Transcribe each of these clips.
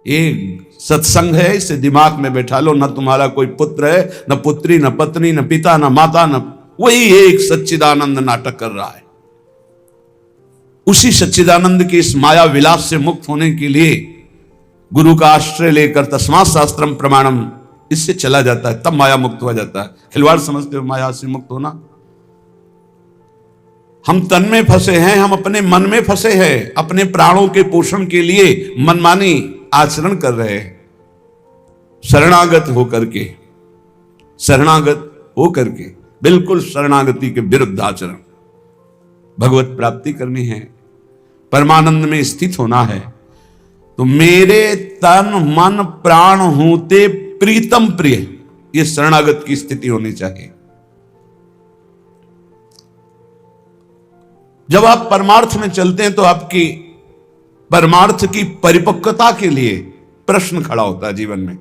एक सत्संग है, इसे दिमाग में बैठा लो। न तुम्हारा कोई पुत्र है, न पुत्री, न पत्नी, न पिता, न माता, न वही एक सच्चिदानंद नाटक कर रहा है। उसी सच्चिदानंद के इस माया विलास से मुक्त होने के लिए गुरु का आश्रय लेकर तस्मात् शास्त्रम प्रमाणम, इससे चला जाता है, तब माया मुक्त हो जाता है। खिलवाड़ समझते हो माया से मुक्त होना? हम तन में फंसे हैं, हम अपने मन में फंसे हैं, अपने प्राणों के पोषण के लिए मनमानी आचरण कर रहे हैं। शरणागत होकर के, शरणागत होकर के, बिल्कुल शरणागति के विरुद्ध आचरण। भगवत प्राप्ति करनी है, परमानंद में स्थित होना है, तो मेरे तन मन प्राण होते प्रीतम प्रिय, ये शरणागत की स्थिति होनी चाहिए। जब आप परमार्थ में चलते हैं तो आपकी परमार्थ की परिपक्वता के लिए प्रश्न खड़ा होता है जीवन में।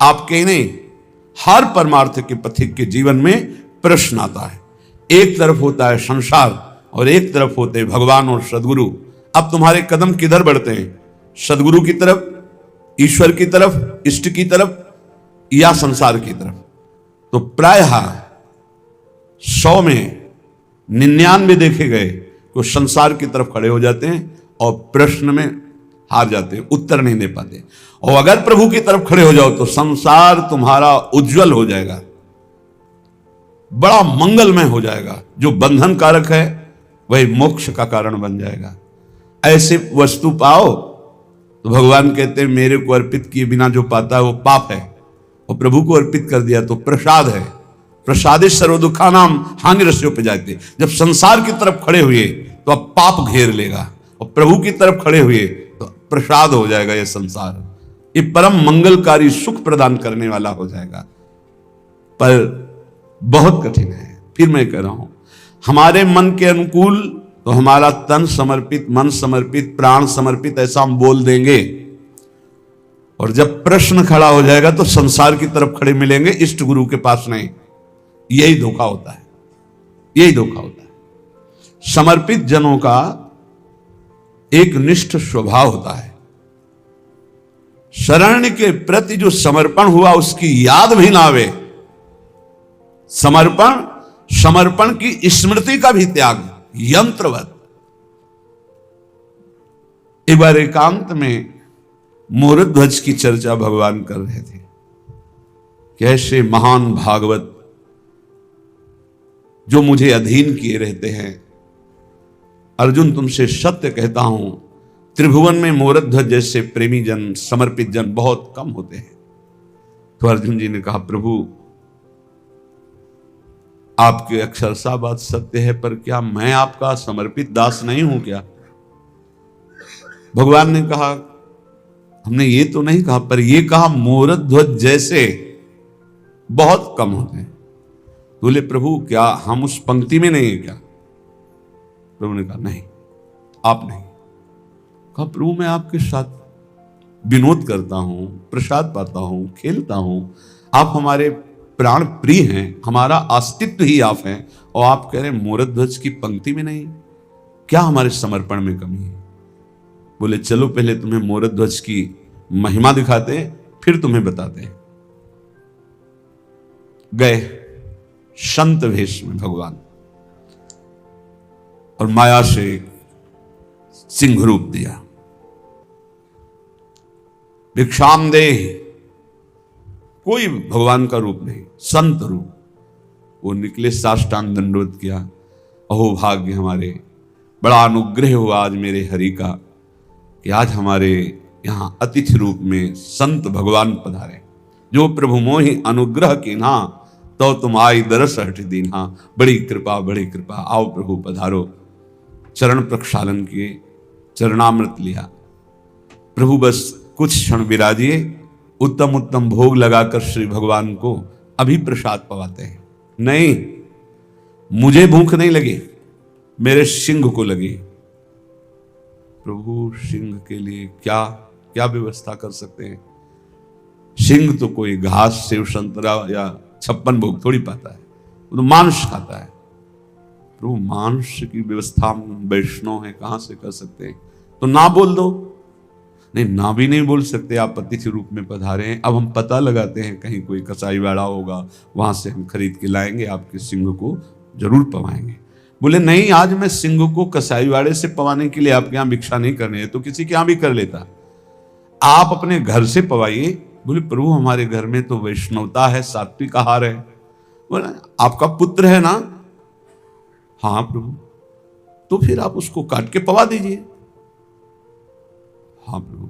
आपके नहीं, हर परमार्थ के पथिक के जीवन में प्रश्न आता है। एक तरफ होता है संसार और एक तरफ होते हैं भगवान और सदगुरु। अब तुम्हारे कदम किधर बढ़ते हैं? सदगुरु की तरफ, ईश्वर की तरफ, इष्ट की तरफ, या संसार की तरफ? तो प्रायः 100 में 99 देखे गए तो संसार की तरफ खड़े हो जाते हैं और प्रश्न में हार जाते हैं, उत्तर नहीं दे पाते। और अगर प्रभु की तरफ खड़े हो जाओ तो संसार तुम्हारा उज्जवल हो जाएगा, बड़ा मंगलमय हो जाएगा। जो बंधन कारक है वही मोक्ष का कारण बन जाएगा। ऐसे वस्तु पाओ तो भगवान कहते हैं मेरे को अर्पित किए बिना जो पाता है वो पाप है, और प्रभु को अर्पित कर दिया तो प्रसाद है। प्रसादे सर्व दुखानाम हानिरस्यो पे जाते। जब संसार की तरफ खड़े हुए तो अब पाप घेर लेगा, और प्रभु की तरफ खड़े हुए तो प्रसाद हो जाएगा। यह संसार ये परम मंगलकारी सुख प्रदान करने वाला हो जाएगा, पर बहुत कठिन है। फिर मैं कह रहा हूं, हमारे मन के अनुकूल तो हमारा तन समर्पित, मन समर्पित, प्राण समर्पित ऐसा हम बोल देंगे, और जब प्रश्न खड़ा हो जाएगा तो संसार की तरफ खड़े मिलेंगे, इष्ट गुरु के पास नहीं। यही धोखा होता है, यही धोखा होता है। समर्पित जनों का एक निष्ठ स्वभाव होता है। शरण के प्रति जो समर्पण हुआ उसकी याद भी ना आवे, समर्पण की स्मृति का भी त्याग, यंत्रवत। एक बार एकांत में मोरध्वज की चर्चा भगवान कर रहे थे। कैसे महान भागवत जो मुझे अधीन किए रहते हैं, अर्जुन तुमसे सत्य कहता हूं, त्रिभुवन में मोरध्वज जैसे प्रेमी जन, समर्पित जन बहुत कम होते हैं। तो अर्जुन जी ने कहा, प्रभु आपके अक्षरशः बात सत्य है, पर क्या मैं आपका समर्पित दास नहीं हूं क्या? भगवान ने कहा, हमने ये तो नहीं कहा, पर ये कहा मोरध्वज जैसे बहुत कम होते हैं। बोले, प्रभु क्या हम उस पंक्ति में नहीं है क्या? प्रभु ने कहा, नहीं आप नहीं। कहा, प्रभु मैं आपके साथ विनोद करता हूं, प्रसाद पाता हूं, खेलता हूं, आप हमारे प्राण प्रिय हैं, हमारा अस्तित्व ही आप हैं, और आप कह रहे हैं मोरध्वज की पंक्ति में नहीं। क्या हमारे समर्पण में कमी है? बोले, चलो पहले तुम्हें मोरध्वज की महिमा दिखाते हैं, फिर तुम्हें बताते हैं। गए संत वेश में भगवान, और माया से सिंह रूप दिया। भिक्षाम दे, कोई भगवान का रूप नहीं, संत रूप। वो निकले, साष्टांग दंडवत किया। अहो भाग्य हमारे, बड़ा अनुग्रह हुआ आज मेरे हरि का कि आज हमारे यहां अतिथि रूप में संत भगवान पधारे। जो प्रभु मोहि अनुग्रह की ना, तो तुम आई दरस हट दीन्हा। बड़ी कृपा, बड़ी कृपा, आओ प्रभु पधारो। चरण प्रक्षालन किए, चरणामृत लिया। प्रभु बस कुछ क्षण विराजिए, उत्तम उत्तम भोग लगाकर श्री भगवान को अभी प्रसाद पवाते हैं। नहीं, मुझे भूख नहीं लगी, मेरे सिंह को लगी। प्रभु सिंह के लिए क्या क्या व्यवस्था कर सकते हैं? सिंह तो कोई घास, सेव, संतरा या 56 भोग थोड़ी पाता है, वो तो मांस खाता है। प्रभु मांस की व्यवस्था वैष्णव है, कहां से कर सकते हैं? तो ना बोल दो, नहीं, ना भी नहीं बोल सकते, आप अतिथि रूप में पधारे हैं। अब हम पता लगाते हैं कहीं कोई कसाई वाड़ा होगा, वहां से हम खरीद के लाएंगे, आपके सिंह को जरूर पवाएंगे। बोले नहीं, आज मैं सिंह को कसाई वाड़े से पवाने के लिए आपके यहाँ भिक्षा नहीं करने है, तो किसी के यहाँ भी कर लेता, आप अपने घर से पवाइए। बोले प्रभु हमारे घर में तो वैष्णवता है, सात्विक आहार है। बोले आपका पुत्र है ना? हाँ प्रभु। तो फिर आप उसको काट के पवा दीजिए। हाँ प्रभु,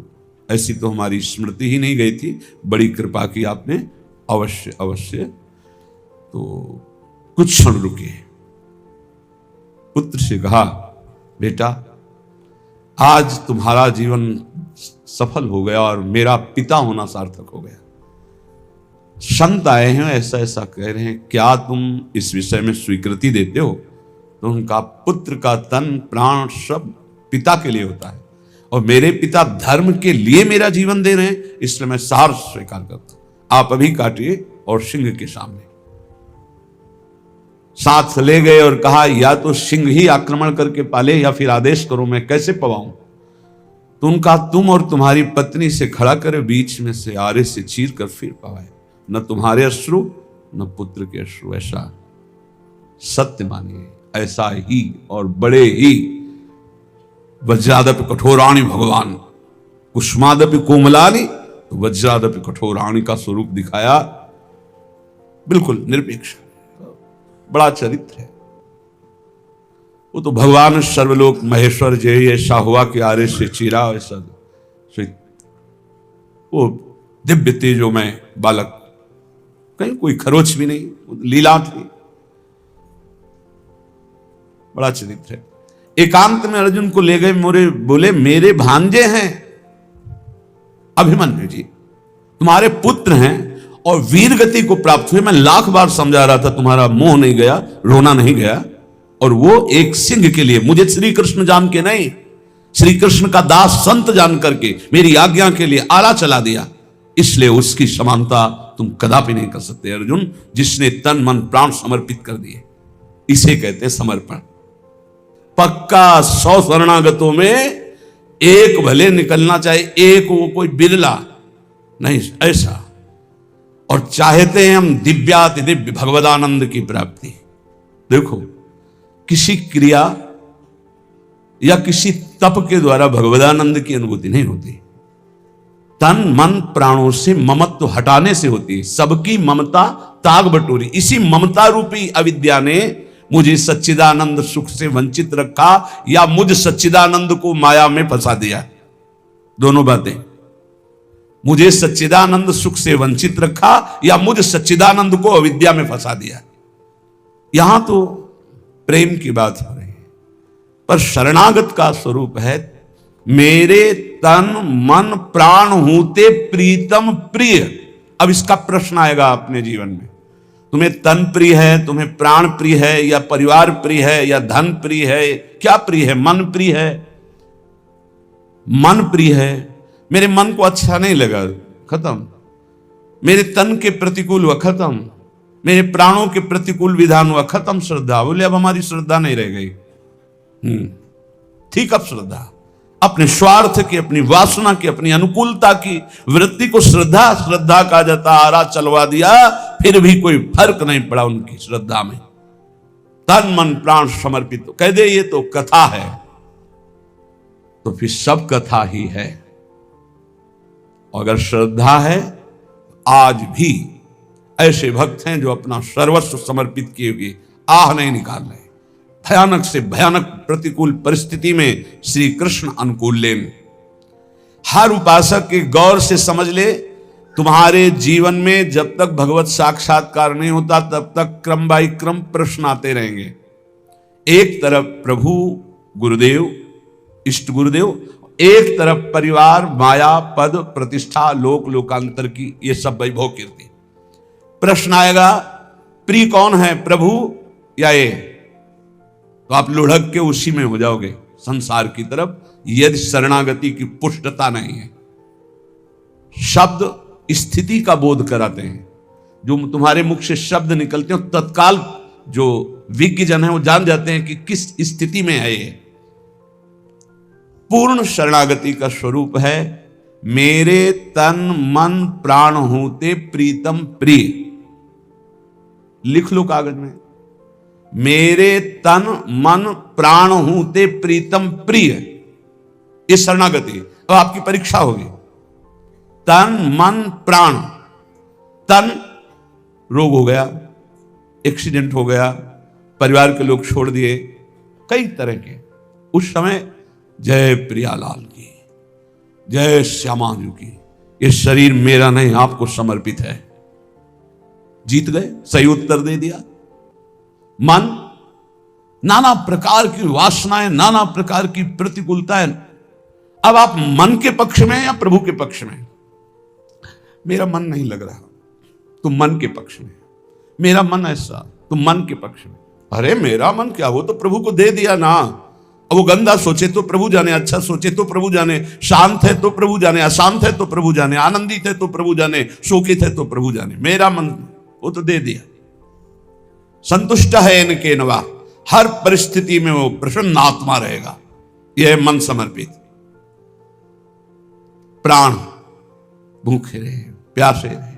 ऐसी तो हमारी स्मृति ही नहीं गई थी, बड़ी कृपा की आपने, अवश्य अवश्य। तो कुछ क्षण रुके, पुत्र से कहा बेटा आज तुम्हारा जीवन सफल हो गया और मेरा पिता होना सार्थक हो गया। संत आए हैं, ऐसा ऐसा कह रहे हैं, क्या तुम इस विषय में स्वीकृति देते हो? तो उनका पुत्र का तन प्राण सब पिता के लिए होता है और मेरे पिता धर्म के लिए मेरा जीवन दे रहे हैं, इसलिए मैं सार स्वीकार करता हूं। आप अभी काटिए और सिंह के सामने। साथ ले गए और कहा या तो सिंह ही आक्रमण करके पाले या फिर आदेश करो, मैं कैसे पवाऊं? तो उनका तुम और तुम्हारी पत्नी से खड़ा करे, बीच में से आरे से चीर कर फिर पवाए, न तुम्हारे अश्रु न पुत्र के अश्रु। ऐसा सत्य मानिए, ऐसा ही और बड़े ही। वज्रादपि कठोराणि भगवान कुष्मादपि कोमलानि, तो वज्रादपि कठोराणि का स्वरूप दिखाया, बिल्कुल निरपेक्ष, बड़ा चरित्र है। वो तो भगवान सर्वलोक महेश्वर जय ऐसा हुआ कि आरे से चीरा, ऐसा वो दिव्य तेजो में बालक, कहीं कोई खरोच भी नहीं, लीला थी, बड़ा चरित्र है। एकांत में अर्जुन को ले गए, मोरे बोले मेरे भांजे हैं अभिमन्यु जी, तुम्हारे पुत्र हैं और वीर गति को प्राप्त हुए। मैं लाख बार समझा रहा था, तुम्हारा मोह नहीं गया, रोना नहीं गया। और वो एक सिंह के लिए, मुझे श्री कृष्ण जान के नहीं, श्री कृष्ण का दास संत जान करके मेरी आज्ञा के लिए आला चला दिया, इसलिए उसकी समानता तुम कदापि नहीं कर सकते अर्जुन, जिसने तन मन प्राण समर्पित कर दिए। इसे कहते हैं समर्पण। पक्का 100 शरणागतों में एक भले निकलना चाहिए, एक वो कोई बिरला नहीं, ऐसा। और चाहते हैं हम दिव्याति दिव्य भगवदानंद की प्राप्ति। देखो किसी क्रिया या किसी तप के द्वारा भगवदानंद की अनुभूति नहीं होती, तन मन प्राणों से ममत्व हटाने से होती है। सबकी ममता ताग बटोरी, इसी ममता रूपी अविद्या ने मुझे सच्चिदानंद सुख से वंचित रखा या मुझ सच्चिदानंद को माया में फंसा दिया। दोनों बातें, मुझे सच्चिदानंद सुख से वंचित रखा या मुझ सच्चिदानंद को अविद्या में फंसा दिया। यहां तो प्रेम की बात हो रही है, पर शरणागत का स्वरूप है मेरे तन मन प्राण हूते प्रीतम प्रिय। अब इसका प्रश्न आएगा अपने जीवन में, तुम्हें तन प्रिय है, तुम्हें प्राण प्रिय है, या परिवार प्रिय है, या धन प्रिय है, क्या प्रिय है? मन प्रिय है। मन प्रिय है, मेरे मन को अच्छा नहीं लगा, खत्म। मेरे तन के प्रतिकूल हुआ, खत्म। मेरे प्राणों के प्रतिकूल विधान हुआ, खत्म श्रद्धा। बोले अब हमारी श्रद्धा नहीं रह गई। ठीक, अब श्रद्धा अपने स्वार्थ की, अपनी वासना की, अपनी अनुकूलता की वृत्ति को श्रद्धा श्रद्धा का जाता आरा चलवा दिया, फिर भी कोई फर्क नहीं पड़ा उनकी श्रद्धा में। तन मन प्राण समर्पित कह दे ये तो कथा है, तो फिर सब कथा ही है। अगर श्रद्धा है, आज भी ऐसे भक्त हैं जो अपना सर्वस्व समर्पित किए हुए आह नहीं निकाल रहे। भयानक से भयानक प्रतिकूल परिस्थिति में श्री कृष्ण अनुकूल लेन। हर उपासक के गौर से समझ ले, तुम्हारे जीवन में जब तक भगवत साक्षात्कार नहीं होता तब तक क्रम बाई क्रम प्रश्न आते रहेंगे। एक तरफ प्रभु गुरुदेव इष्ट गुरुदेव, एक तरफ परिवार माया पद प्रतिष्ठा लोक लोकांतर की ये सब वैभव कीर्ति। प्रश्न आएगा प्रिय कौन है, प्रभु या ये? तो आप लुढ़क के उसी में हो जाओगे संसार की तरफ, यदि शरणागति की पुष्टता नहीं है। शब्द स्थिति का बोध कराते हैं, जो तुम्हारे मुख से शब्द निकलते हैं तत्काल जो विज्ञ जन है वो जान जाते हैं कि किस स्थिति में है ये। पूर्ण शरणागति का स्वरूप है मेरे तन मन प्राण होते प्रीतम प्रिय। लिख लो कागज में, मेरे तन मन प्राण होते प्रीतम प्रिय। ये शरणागति। अब आपकी परीक्षा होगी। तन मन प्राण। तन, रोग हो गया, एक्सीडेंट हो गया, परिवार के लोग छोड़ दिए, कई तरह के। उस समय जय प्रियालाल की, जय श्यामाजू की, ये शरीर मेरा नहीं आपको समर्पित है। जीत गए, सही उत्तर दे दिया। मन, नाना प्रकार की वासनाएं, नाना प्रकार की प्रतिकूलताएं। अब आप मन के पक्ष में या प्रभु के पक्ष में? मेरा मन नहीं लग रहा, तुम मन के पक्ष में। मेरा मन ऐसा, तुम मन के पक्ष में। अरे मेरा मन क्या, वो तो प्रभु को दे दिया ना। अब वो गंदा सोचे तो प्रभु जाने, अच्छा सोचे तो प्रभु जाने, शांत है तो प्रभु जाने, अशांत है तो प्रभु जाने, आनंदित है तो प्रभु जाने, शोकित है तो प्रभु जाने। मेरा मन वो तो दे दिया। संतुष्ट है इनके नवा, हर परिस्थिति में वो प्रसन्न आत्मा रहेगा। यह मन समर्पित। प्राण भूखे रहे, प्यासे रहे,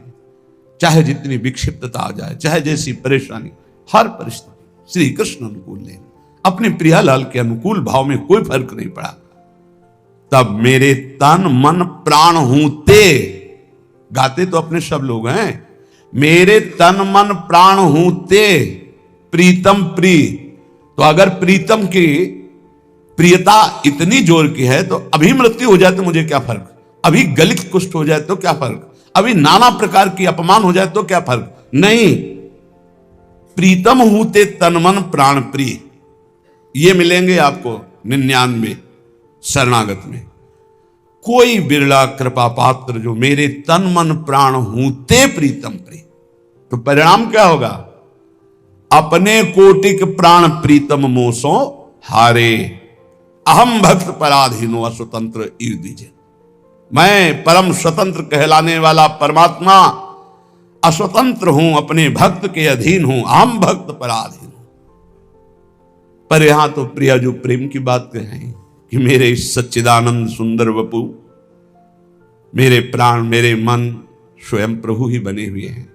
चाहे जितनी विक्षिप्तता आ जाए, चाहे जैसी परेशानी, हर परिस्थिति श्री कृष्ण अनुकूल ले, अपने प्रियालाल के अनुकूल भाव में कोई फर्क नहीं पड़ा। तब मेरे तन मन प्राण हूं ते, गाते तो अपने सब लोग हैं, मेरे तन मन प्राण हूं ते प्रीतम प्रिय। तो अगर प्रीतम की प्रियता इतनी जोर की है तो अभी मृत्यु हो जाए तो मुझे क्या फर्क, अभी गलित कुष्ठ हो जाए तो क्या फर्क, अभी नाना प्रकार की अपमान हो जाए तो क्या फर्क नहीं। प्रीतम हूं ते तन मन प्राण प्रिय, ये मिलेंगे आपको 99 शरणागत में। कोई बिरला कृपा पात्र जो मेरे तन मन प्राण हूं ते प्रीतम प्रिय। तो परिणाम क्या होगा? अपने कोटिक प्राण प्रीतम मोसो हारे, अहम भक्त पराधीनो अस्वतंत्र ईर दीजिए। मैं परम स्वतंत्र कहलाने वाला परमात्मा अस्वतंत्र हूं, अपने भक्त के अधीन हूं, अहम भक्त पराधीन। पर यहां तो प्रिया जो प्रेम की बात कहें कि मेरे इस सच्चिदानंद सुंदर वपु, मेरे प्राण, मेरे मन स्वयं प्रभु ही बने हुए हैं,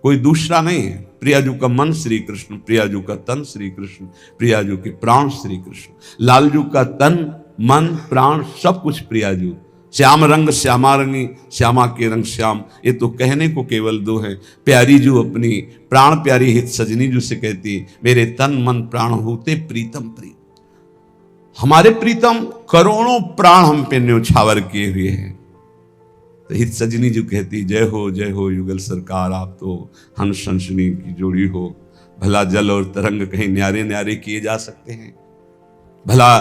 कोई दूसरा नहीं है। प्रियाजू का मन श्री कृष्ण, प्रियाजू का तन श्री कृष्ण, प्रियाजू के प्राण श्री कृष्ण, लालजू का तन मन प्राण सब कुछ प्रियाजू। श्याम रंग श्यामारंगी, श्यामा के रंग श्याम, ये तो कहने को केवल दो है। प्यारी जू अपनी प्राण प्यारी हित सजनी जू से कहती, मेरे तन मन प्राण होते प्रीतम प्रिय। हमारे प्रीतम करोड़ों प्राण हम पे न्योछावर किए हुए हैं। तो हित सजनी जो कहती, जय हो युगल सरकार, आप तो हंस हंसनी की जोड़ी हो। भला जल और तरंग कहीं न्यारे न्यारे किए जा सकते हैं? भला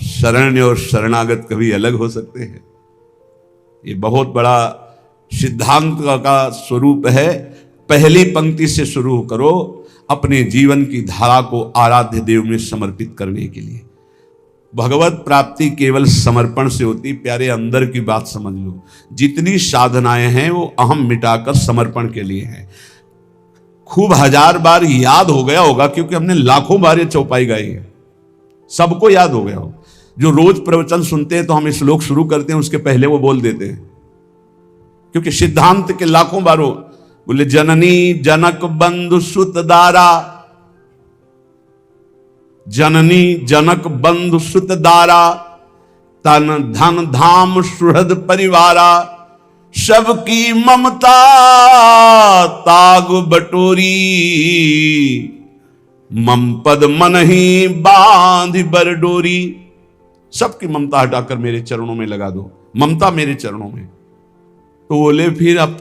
शरण्य और शरणागत कभी अलग हो सकते हैं? ये बहुत बड़ा सिद्धांत का स्वरूप है। पहली पंक्ति से शुरू करो अपने जीवन की धारा को आराध्य देव में समर्पित करने के लिए। भगवत प्राप्ति केवल समर्पण से होती। प्यारे, अंदर की बात समझ लो, जितनी साधनाएं हैं वो अहम मिटाकर समर्पण के लिए हैं। खूब 1000 बार याद हो गया होगा, क्योंकि हमने लाखों बार ये चौपाई गाई है, सबको याद हो गया हो। जो रोज प्रवचन सुनते हैं तो हम श्लोक शुरू करते हैं, उसके पहले वो बोल देते हैं, क्योंकि सिद्धांत के लाखों बार बोले, जननी जनक बंधु सुत दारा, जननी जनक बंधु सुत दारा, तन धन धाम सुहृद परिवारा, सबकी ममता ताग बटोरी, मम पद मन ही बांध बरडोरी। सबकी ममता हटाकर मेरे चरणों में लगा दो, ममता मेरे चरणों में। तो बोले फिर अब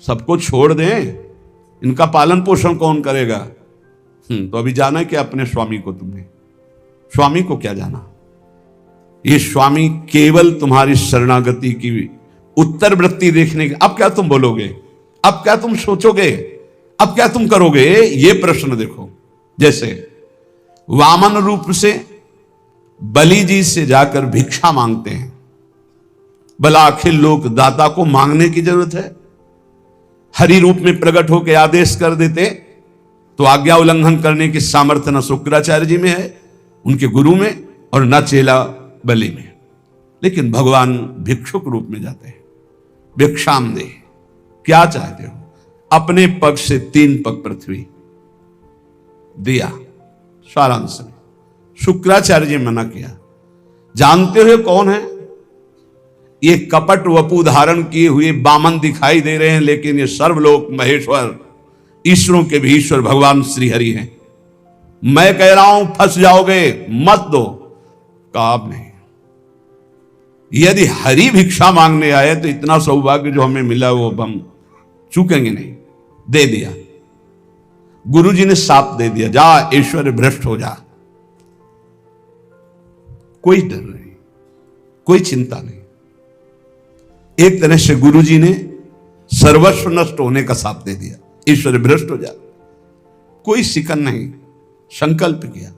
सबको छोड़ दें, इनका पालन पोषण कौन करेगा? तो अभी जाना क्या अपने स्वामी को? तुमने स्वामी को क्या जाना? ये स्वामी केवल तुम्हारी शरणागति की उत्तर वृत्ति देखने के। अब क्या तुम बोलोगे, अब क्या तुम सोचोगे, अब क्या तुम करोगे, ये प्रश्न देखो। जैसे वामन रूप से बलि जी से जाकर भिक्षा मांगते हैं, भला अखिल लोक दाता को मांगने की जरूरत है? हरि रूप में प्रकट होकर आदेश कर देते तो आज्ञा उल्लंघन करने की सामर्थ्य न शुक्राचार्य जी में है, उनके गुरु में, और न चेला बलि में। लेकिन भगवान भिक्षुक रूप में जाते हैं। भिक्षाम दे, क्या चाहते हो? अपने पग से 3 पग पृथ्वी दिया। सारांश में शुक्राचार्य जी मना किया। जानते हो कौन है? ये कपट वपु धारण किए हुए बामन दिखाई दे रहे हैं, लेकिन ये सर्वलोक महेश्वर, ईश्वरों के भी ईश्वर भगवान श्री हरि हैं। मैं कह रहा हूं फंस जाओगे, मत दो। काब नहीं। यदि हरि भिक्षा मांगने आए तो इतना सौभाग्य जो हमें मिला वो हम चूकेंगे नहीं। दे दिया। गुरुजी ने साप दे दिया, जा ईश्वर भ्रष्ट हो जा। कोई डर नहीं, कोई चिंता नहीं। एक तरह से गुरुजी ने सर्वस्व नष्ट होने का साप दे दिया, ईश्वर भ्रष्ट हो जा। कोई शिकन नहीं, संकल्प किया।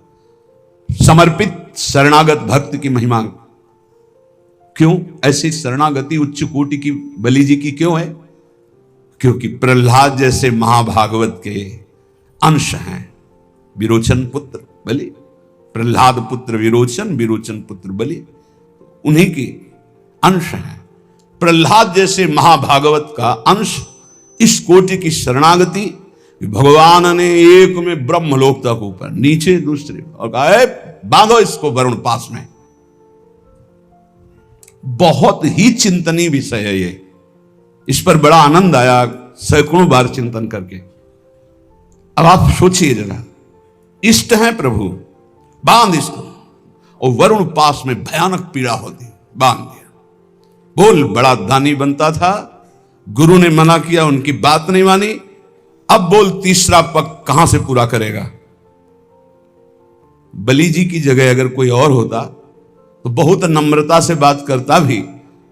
समर्पित शरणागत भक्त की महिमा। क्यों ऐसी शरणागति उच्च कोटि की बलि जी की क्यों है? क्योंकि प्रहलाद जैसे महाभागवत के अंश हैं। विरोचन पुत्र बलि, प्रहलाद पुत्र विरोचन, विरोचन पुत्र बलि, उन्हीं के अंश हैं। प्रहलाद जैसे महाभागवत का अंश, इस कोटि की शरणागति भगवान ने एक में ब्रह्मलोक तक ऊपर नीचे दूसरे, और कहा बांधो इसको वरुण पास में। बहुत ही चिंतनीय विषय है ये। इस पर बड़ा आनंद आया सैकड़ों बार चिंतन करके। अब आप सोचिए जरा, इष्ट है प्रभु, बांध इसको। और वरुण पास में भयानक पीड़ा होती, बांध दिया। बोल बड़ा दानी बनता था, गुरु ने मना किया, उनकी बात नहीं मानी। अब बोल तीसरा पग कहां से पूरा करेगा? बलि जी की जगह अगर कोई और होता तो बहुत नम्रता से बात करता भी,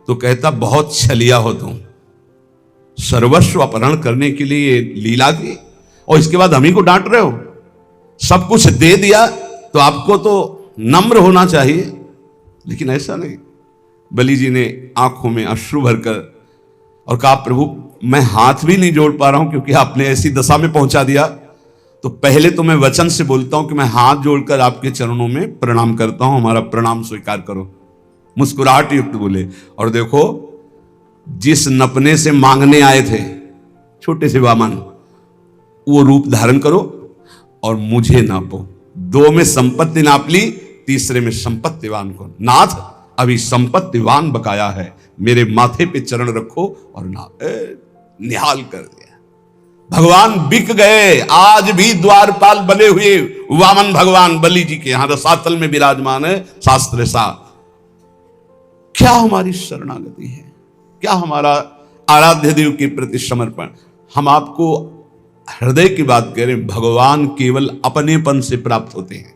तो कहता बहुत छलिया हो तुम, सर्वस्व अपहरण करने के लिए लीला की, और इसके बाद हम ही को डांट रहे हो। सब कुछ दे दिया तो आपको तो नम्र होना चाहिए, लेकिन ऐसा नहीं। बलि जी ने आंखों में अश्रु भरकर और कहा प्रभु मैं हाथ भी नहीं जोड़ पा रहा हूं, क्योंकि आपने ऐसी दशा में पहुंचा दिया। तो पहले तो मैं वचन से बोलता हूं कि मैं हाथ जोड़कर आपके चरणों में प्रणाम करता हूं, हमारा प्रणाम स्वीकार करो। मुस्कुराहट युक्त बोले, और देखो जिस नपने से मांगने आए थे छोटे से वामन, वो रूप धारण करो और मुझे नापो। 2 में संपत्ति नाप ली, तीसरे में संपत्तिवान को। नाथ अभी संपत्तिवान बकाया है, मेरे माथे पे चरण रखो और निहाल कर दिया। भगवान बिक गए। आज भी द्वारपाल बने हुए वामन भगवान बलि जी के यहां रसातल में विराजमान है। शास्त्र सा क्या हमारी शरणागति है, क्या हमारा आराध्य देव के प्रति समर्पण। हम आपको हृदय की बात कह रहे हैं, भगवान केवल अपनेपन से प्राप्त होते हैं।